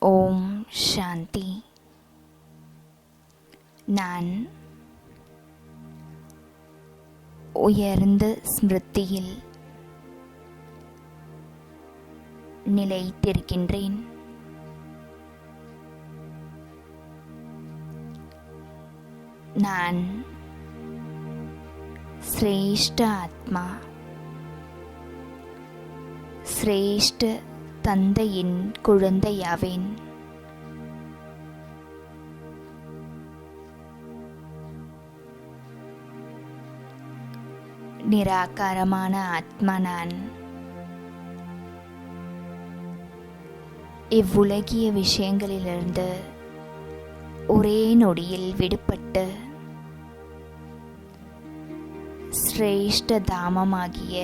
ஓம் சாந்தி. நான் உயர்ந்த ஸ்மிருதியில் நிலைத்திருக்கின்றேன். நான் சிரேஷ்ட ஆத்மா, சிரேஷ்ட தந்தையின் குழந்தையாவேன். நிராகாரமான ஆத்மா நான். இவ்வுலகிய விஷயங்களிலிருந்து ஒரே நொடியில் விடுபட்டு சிரேஷ்ட தாமமாகிய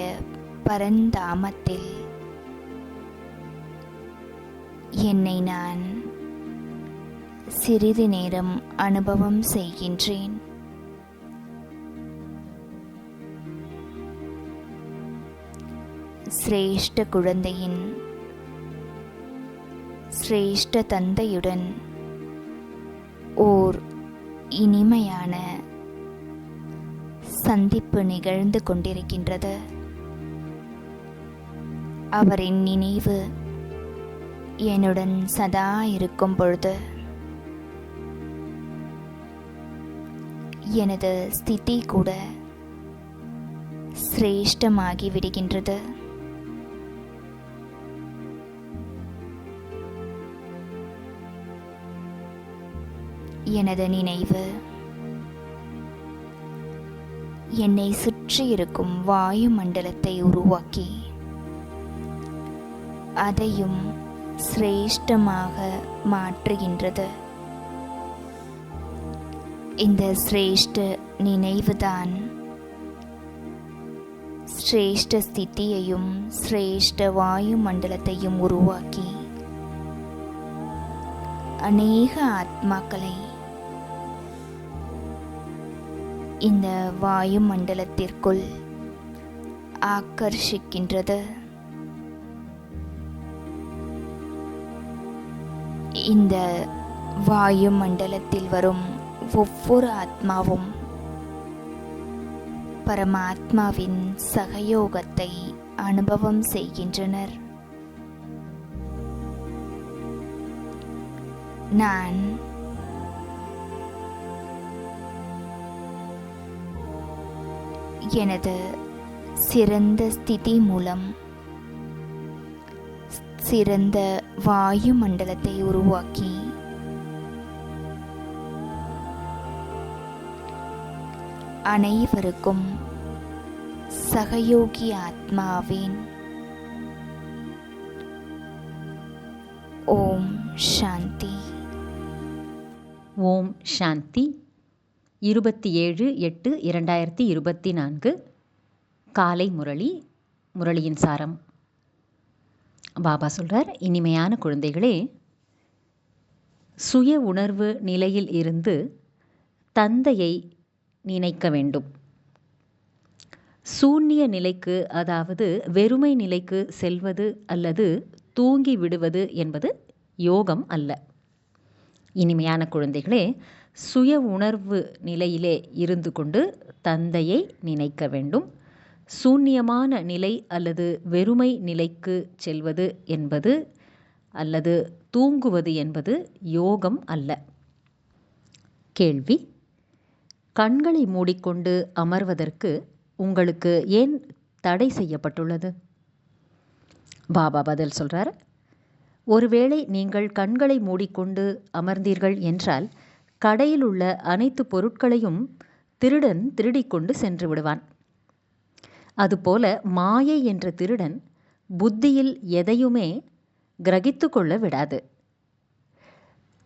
பரந்தாமத்தில் என்னை நான் சிறிது நேரம் அனுபவம் செய்கின்றேன். சிரேஷ்ட குழந்தையின் சிரேஷ்ட தந்தையுடன் ஓர் இனிமையான சந்திப்பு நிகழ்ந்து கொண்டிருக்கின்றது. அவரின் நினைவு என்னுடன் சதா இருக்கும் பொழுது எனது ஸ்திதி கூட சிரேஷ்டமாகி விடுகின்றது. எனது நினைவு என்னை சுற்றி இருக்கும் வாயு மண்டலத்தை உருவாக்கி அதையும் சிரேஷ்டமாக மாற்றுகின்றது. இந்த சிரேஷ்ட நினைவுதான் சிரேஷ்ட ஸ்திதியையும் சிரேஷ்ட வாயு மண்டலத்தையும் உருவாக்கி அநேக ஆத்மாக்களை இந்த வாயு மண்டலத்திற்குள் ஆக்கர்ஷிக்கின்றது. இந்த வாயு மண்டலத்தில் வரும் ஒவ்வொரு ஆத்மாவும் பரமாத்மாவின் சகயோகத்தை அனுபவம் செய்கின்றனர். நான் எனது சிறந்த ஸ்திதி மூலம் சிறந்த வாயு மண்டலத்தை உருவாக்கி அனைவருக்கும் சகயோகி ஆத்மாவேன். ஓம் சாந்தி. ஓம் சாந்தி. 27/8/2024 காலை முரளி. முரளியின் சாரம். பாபா சொல்றார், இனிமையான குழந்தைகளே, சுய உணர்வு நிலையில் இருந்து தந்தையை நினைக்க வேண்டும். சூன்ய நிலைக்கு, அதாவது வெறுமை நிலைக்கு செல்வது அல்லது தூங்கி விடுவது என்பது யோகம் அல்ல. இனிமையான குழந்தைகளே, சுய உணர்வு நிலையிலே இருந்து கொண்டு தந்தையை நினைக்க வேண்டும். சூன்யமான நிலை அல்லது வெறுமை நிலைக்கு செல்வது என்பது அல்லது தூங்குவது என்பது யோகம் அல்ல. கேள்வி: கண்களை மூடிக்கொண்டு அமர்வதற்கு உங்களுக்கு ஏன் தடை செய்யப்பட்டுள்ளது? பாபா பதில் சொல்றார், ஒருவேளை நீங்கள் கண்களை மூடிக்கொண்டு அமர்ந்தீர்கள் என்றால் கடையில் உள்ள அனைத்து பொருட்களையும் திருடன் திருடிக்கொண்டு சென்று விடுவான். அதுபோல மாயை என்ற திருடன் புத்தியில் எதையுமே கிரகித்து கொள்ள விடாது.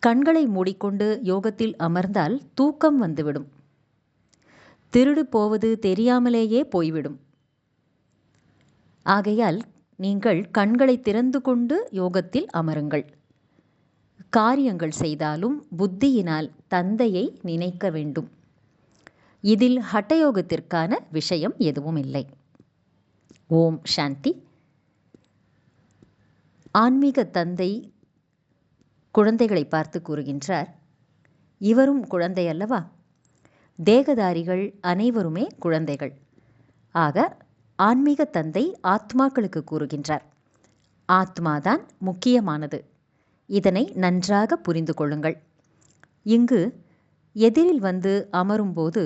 கண்களை மூடிக்கொண்டு யோகத்தில் அமர்ந்தால் தூக்கம் வந்துவிடும். திருடு போவது தெரியாமலேயே போய்விடும். ஆகையால் நீங்கள் கண்களை திறந்து கொண்டு யோகத்தில் அமருங்கள். காரியங்கள் செய்தாலும் புத்தியினால் தந்தையை நினைக்க வேண்டும். இதில் ஹட்டயோகத்திற்கான விஷயம் எதுவும் இல்லை. ஓம் சாந்தி. ஆன்மீக தந்தை குழந்தைகளை பார்த்து கூறுகின்றார், இவரும் குழந்தை அல்லவா? தேகதாரிகள் அனைவருமே குழந்தைகள். ஆக ஆன்மீக தந்தை ஆத்மாக்களுக்கு கூறுகின்றார், ஆத்மாதான் முக்கியமானது. இதனை நன்றாக புரிந்து கொள்ளுங்கள். இங்கு எதிரில் வந்து அமரும்போது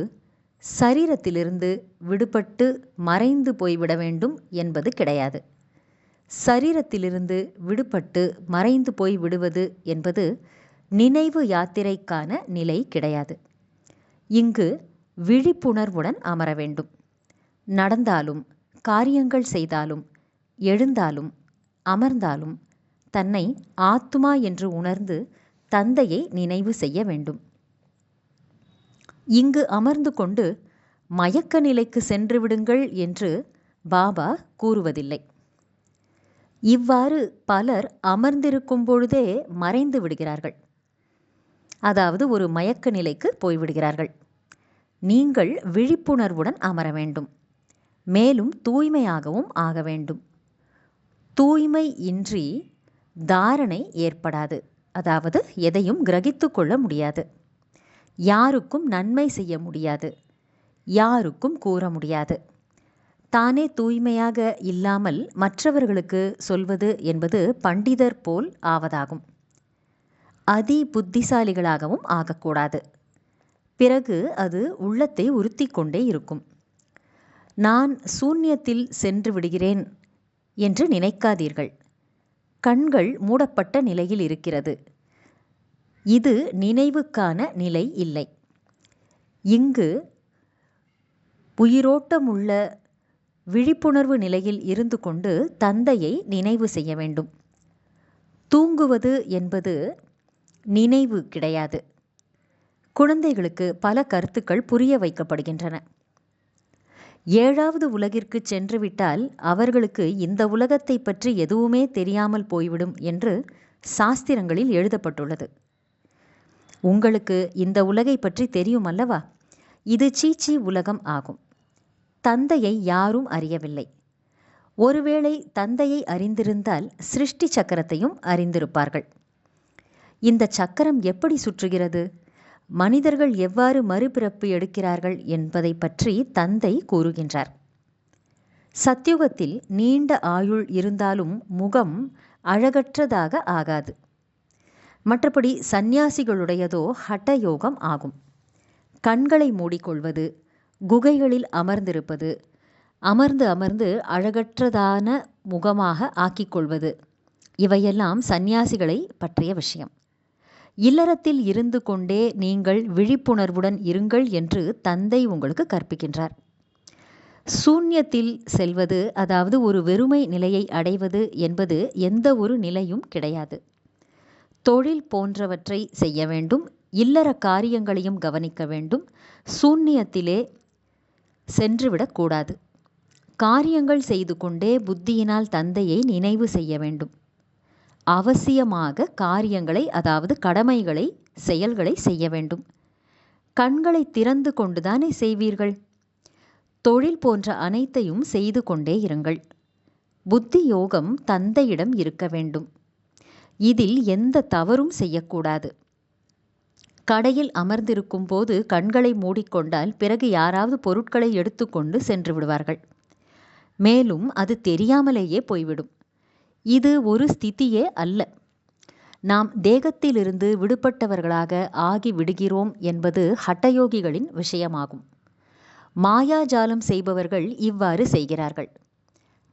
சரீரத்திலிருந்து விடுபட்டு மறைந்து போய்விட வேண்டும் என்பது கிடையாது. சரீரத்திலிருந்து விடுபட்டு மறைந்து போய் விடுவது என்பது நினைவு யாத்திரைக்கான நிலை கிடையாது. இங்கு விழிப்புணர்வுடன் அமர வேண்டும். நடந்தாலும், காரியங்கள் செய்தாலும், எழுந்தாலும், அமர்ந்தாலும் தன்னை ஆத்மா என்று உணர்ந்து தந்தையை நினைவு செய்ய வேண்டும். இங்கு அமர்ந்து கொண்டு மயக்க நிலைக்கு சென்று விடுங்கள் என்று பாபா கூறுவதில்லை. இவ்வாறு பலர் அமர்ந்திருக்கும் பொழுதே மறைந்து விடுகிறார்கள். அதாவது ஒரு மயக்க நிலைக்கு போய்விடுகிறார்கள். நீங்கள் விழிப்புணர்வுடன் அமர வேண்டும். மேலும் தூய்மையாகவும் ஆக வேண்டும். தூய்மை இன்றி தாரணை ஏற்படாது. அதாவது எதையும் கிரகித்து கொள்ள முடியாது. யாருக்கும் நன்மை செய்ய முடியாது. யாருக்கும் கூற முடியாது. தானே தூய்மையாக இல்லாமல் மற்றவர்களுக்கு சொல்வது என்பது பண்டிதர் போல் ஆவதாகும். அதி புத்திசாலிகளாகவும் ஆகக்கூடாது. பிறகு அது உள்ளத்தை உறுத்தி கொண்டே இருக்கும். நான் சூன்யத்தில் சென்று விடுகிறேன் என்று நினைக்காதீர்கள். கண்கள் மூடப்பட்ட நிலையில் இருக்கிறது. இது நினைவுக்கான நிலை இல்லை. இங்கு உயிரோட்டமுள்ள விழிப்புணர்வு நிலையில் இருந்து கொண்டு தந்தையை நினைவு செய்ய வேண்டும். தூங்குவது என்பது நினைவு கிடையாது. குழந்தைகளுக்கு பல கருத்துக்கள் புரிய வைக்கப்படுகின்றன. 7வது உலகிற்கு சென்றுவிட்டால் அவர்களுக்கு இந்த உலகத்தை பற்றி எதுவுமே தெரியாமல் போய்விடும் என்று சாஸ்திரங்களில் எழுதப்பட்டுள்ளது. உங்களுக்கு இந்த உலகை பற்றி தெரியும் அல்லவா? இது சீச்சி உலகம் ஆகும். தந்தையை யாரும் அறியவில்லை. ஒருவேளை தந்தையை அறிந்திருந்தால் சிருஷ்டி சக்கரத்தையும் அறிந்திருப்பார்கள். இந்த சக்கரம் எப்படி சுற்றுகிறது, மனிதர்கள் எவ்வாறு மறுபிறப்பு எடுக்கிறார்கள் என்பதை பற்றி தந்தை கூறுகின்றார். சத்யுகத்தில் நீண்ட ஆயுள் இருந்தாலும் முகம் அழகற்றதாக ஆகாது. மற்றபடி சந்நியாசிகளுடையதோ ஹட்டயோகம் ஆகும். கண்களை மூடிக்கொள்வது, குகைகளில் அமர்ந்திருப்பது, அமர்ந்து அழகற்றதான முகமாக ஆக்கிக்கொள்வது, இவையெல்லாம் சந்நியாசிகளை பற்றிய விஷயம். இல்லறத்தில் இருந்து கொண்டே நீங்கள் விழிப்புணர்வுடன் இருங்கள் என்று தந்தை உங்களுக்கு கற்பிக்கின்றார். சூன்யத்தில் செல்வது, அதாவது ஒரு வெறுமை நிலையை அடைவது என்பது எந்த ஒரு நிலையும் கிடையாது. தொழில் போன்றவற்றை செய்ய வேண்டும். இல்லற காரியங்களையும் கவனிக்க வேண்டும். சூன்யத்திலே சென்றுவிடக்கூடாது. காரியங்கள் செய்து கொண்டே புத்தியினால் தந்தையை நினைவு செய்ய வேண்டும். அவசியமாக காரியங்களை, அதாவது கடமைகளை, செயல்களை செய்ய வேண்டும். கண்களை திறந்து கொண்டுதானே செய்வீர்கள். தொழில் போன்ற அனைத்தையும் செய்து கொண்டே இருங்கள். புத்தி யோகம் தந்தையிடம் இருக்க வேண்டும். இதில் எந்த தவறும் செய்யக்கூடாது. கடையில் அமர்ந்திருக்கும் போது கண்களை மூடிக்கொண்டால் பிறகு யாராவது பொருட்களை எடுத்துக்கொண்டு சென்று விடுவார்கள். மேலும் அது தெரியாமலேயே போய்விடும். இது ஒரு ஸ்திதியே அல்ல. நாம் தேகத்திலிருந்து விடுபட்டவர்களாக ஆகி விடுகிறோம் என்பது ஹட்டயோகிகளின் விஷயமாகும். மாயாஜாலம் செய்பவர்கள் இவ்வாறு செய்கிறார்கள்.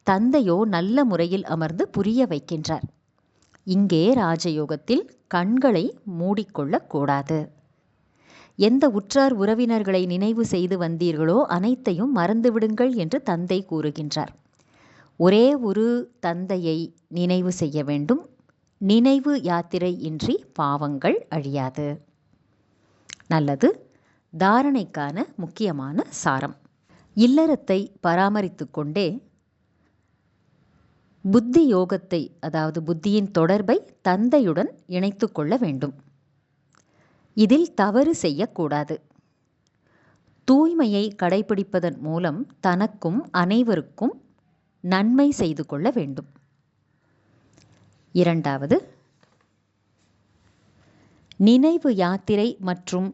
தந்தையோ நல்ல முறையில் அமர்ந்து புரிய வைக்கின்றார். இங்கே ராஜயோகத்தில் கண்களை மூடிக்கொள்ளக்கூடாது. எந்த உற்றார் உறவினர்களை நினைவு செய்து வந்தீர்களோ அனைத்தையும் மறந்துவிடுங்கள் என்று தந்தை கூறுகின்றார். ஒரே ஒரு தந்தையை நினைவு செய்ய வேண்டும். நினைவு யாத்திரை இன்றி பாவங்கள் அழியாது. நல்லது. தாரணைக்கான முக்கியமான சாரம். இல்லறத்தை பராமரித்து கொண்டே புத்தி யோகத்தை, அதாவது புத்தியின் தொடர்பை தந்தையுடன் இணைத்து கொள்ள வேண்டும். இதில் தவறு செய்யக்கூடாது. தூய்மையை கடைபிடிப்பதன் மூலம் தனக்கும் அனைவருக்கும் நன்மை செய்து கொள்ள வேண்டும். 2வது, நினைவு யாத்திரை மற்றும்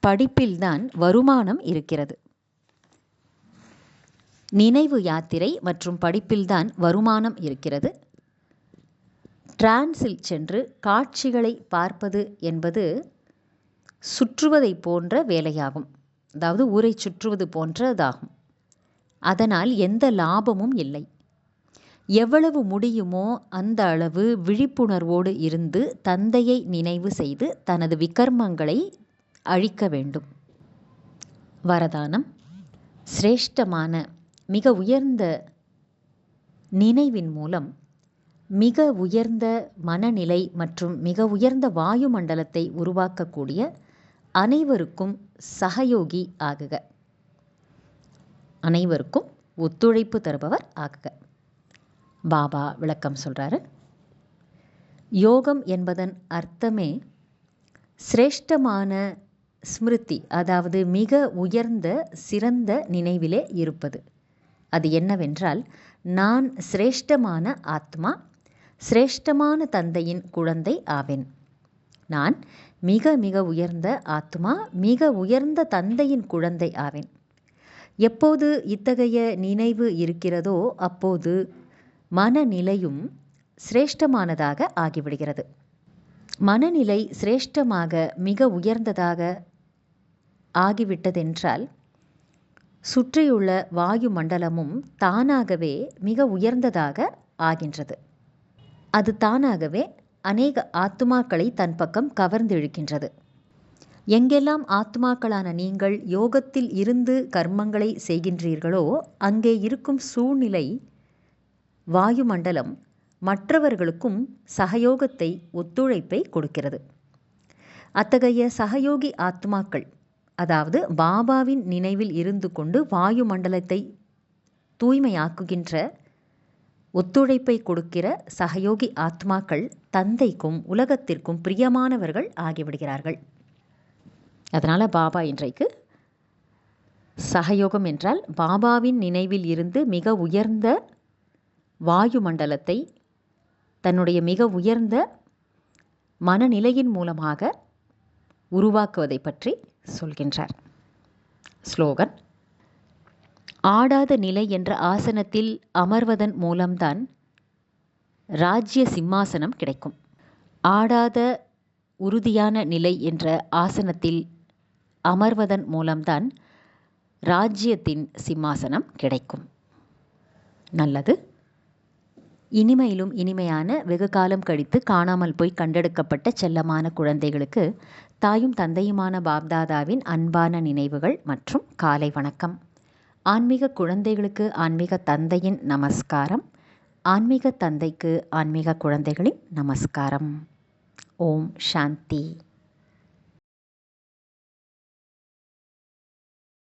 படிப்பில்தான் வருமானம் இருக்கிறது. நினைவு யாத்திரை மற்றும் படிப்பில்தான் வருமானம் இருக்கிறது. டிரான்ஸில் சென்று காட்சிகளை பார்ப்பது என்பது சுற்றுவதை போன்ற வேலையாகும். அதாவது ஊரை சுற்றுவது போன்றதாகும். அதனால் எந்த லாபமும் இல்லை. எவ்வளவு முடியுமோ அந்த அளவு விழிப்புணர்வோடு இருந்து தந்தையை நினைவு செய்து தனது விகர்மங்களை அழிக்க வேண்டும். வரதானம்: சிரேஷ்டமான மிக உயர்ந்த நினைவின் மூலம் மிக உயர்ந்த மனநிலை மற்றும் மிக உயர்ந்த வாயுமண்டலத்தை உருவாக்கக்கூடிய அனைவருக்கும் சகயோகி ஆகுக. அனைவருக்கும் ஒத்துழைப்பு தருபவர் ஆகுக. பாபா விளக்கம் சொல்கிறாரு. யோகம் என்பதன் அர்த்தமே சிரேஷ்டமான ஸ்மிருதி, அதாவது மிக உயர்ந்த சிறந்த நினைவிலே இருப்பது. அது என்னவென்றால், நான் சிரேஷ்டமான ஆத்மா, சிரேஷ்டமான தந்தையின் குழந்தை ஆவேன். நான் மிக மிக உயர்ந்த ஆத்மா, மிக உயர்ந்த தந்தையின் குழந்தை ஆவேன். எப்போது இத்தகைய நினைவு இருக்கிறதோ அப்போது மனநிலையும் சிரேஷ்டமானதாக ஆகிவிடுகிறது. மனநிலை சிரேஷ்டமாக மிக உயர்ந்ததாக ஆகிவிட்டதென்றால் சுற்றியுள்ள வாயு மண்டலமும் தானாகவே மிக உயர்ந்ததாக ஆகின்றது. அது தானாகவே அநேக ஆத்மாக்களை தன் பக்கம் கவர்ந்திழுக்கின்றது. எங்கெல்லாம் ஆத்மாக்களான நீங்கள் யோகத்தில் இருந்து கர்மங்களை செய்கின்றீர்களோ அங்கே இருக்கும் சூழ்நிலை வாயுமண்டலம் மற்றவர்களுக்கும் சகயோகத்தை, ஒத்துழைப்பை கொடுக்கிறது. அத்தகைய சகயோகி ஆத்மாக்கள், அதாவது பாபாவின் நினைவில் இருந்து கொண்டு வாயுமண்டலத்தை தூய்மையாக்குகின்ற ஒத்துழைப்பை கொடுக்கிற சகயோகி ஆத்மாக்கள் தந்தைக்கும் உலகத்திற்கும் பிரியமானவர்கள் ஆகிவிடுகிறார்கள். அதனால் பாபா இன்றைக்கு சகயோகம் என்றால் பாபாவின் நினைவில் இருந்து மிக உயர்ந்த வாயுமண்டலத்தை தன்னுடைய மிக உயர்ந்த மனநிலையின் மூலமாக உருவாக்குவதை பற்றி சொல்கின்றார். ஸ்லோகன்: ஆடாத நிலை என்ற ஆசனத்தில் அமர்வதன் மூலம்தான் ராஜ்ய சிம்மாசனம் கிடைக்கும். ஆடாத உறுதியான நிலை என்ற ஆசனத்தில் அமர்வதன் மூலம்தான் ராஜ்யத்தின் சிம்மாசனம் கிடைக்கும். நல்லது. இனிமையிலும் இனிமையான, வெகு காலம் கழித்து காணாமல் போய் கண்டெடுக்கப்பட்ட செல்லமான குழந்தைகளுக்கு தாயும் தந்தையுமான பாப்தாதாவின் அன்பான நினைவுகள் மற்றும் காலை வணக்கம். ஆன்மீக குழந்தைகளுக்கு ஆன்மீக தந்தையின் நமஸ்காரம். ஆன்மீக தந்தைக்கு ஆன்மீக குழந்தைகளின் நமஸ்காரம். ஓம் சாந்தி.